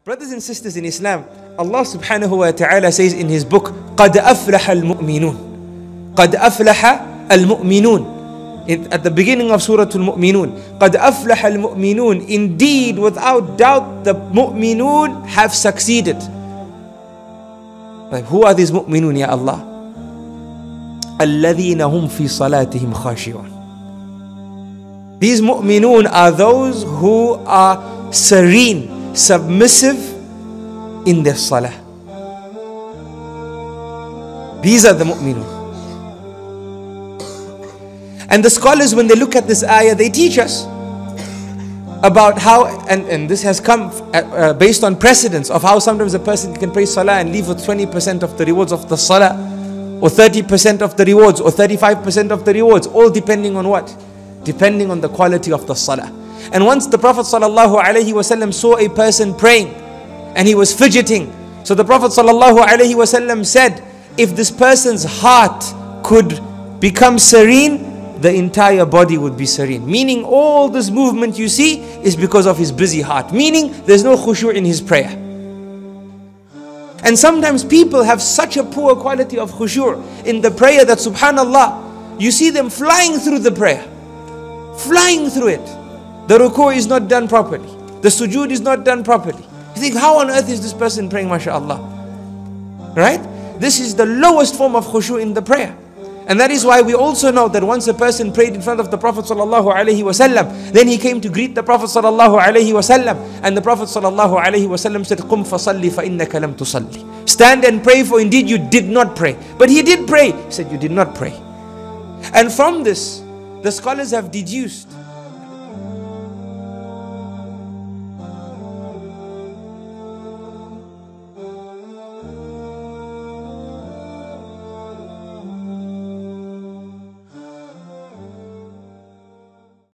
Brothers and sisters in Islam, Allah subhanahu wa ta'ala says in His book, قَدْ أَفْلَحَ الْمُؤْمِنُونَ قَدْ أَفْلَحَ الْمُؤْمِنُونَ. At the beginning of Surah Al-Mu'minun, قَدْ أَفْلَحَ الْمُؤْمِنُونَ. Indeed, without doubt, the mu'minun have succeeded. Like, who are these mu'minun, Ya Allah? الَّذِينَ هُمْ فِي صَلَاتِهِمْ خَاشِعُونَ. These mu'minun are those who are serene, submissive in their salah. These are the mu'minun. And the scholars, when they look at this ayah, they teach us about how, and this has come based on precedence of how sometimes a person can pray salah and leave with 20% of the rewards of the salah, or 30% of the rewards, or 35% of the rewards, all depending on what? Depending on the quality of the salah. And once the Prophet ﷺ saw a person praying and he was fidgeting, so the Prophet ﷺ said, if this person's heart could become serene, the entire body would be serene. Meaning all this movement you see is because of his busy heart. Meaning there's no khushu' in his prayer. And sometimes people have such a poor quality of khushu' in the prayer that subhanallah, you see them flying through the prayer. Flying through it. The ruku' is not done properly. The sujood is not done properly. You think, how on earth is this person praying, mashallah? Right? This is the lowest form of khushu' in the prayer. And that is why we also know that once a person prayed in front of the Prophet ﷺ, then he came to greet the Prophet ﷺ, and the Prophet ﷺ said, قُمْ فَصَلِّ فَإِنَّكَ لَمْ تُصَلِّ. Stand and pray, for indeed you did not pray. But he did pray. He said, you did not pray. And from this, the scholars have deduced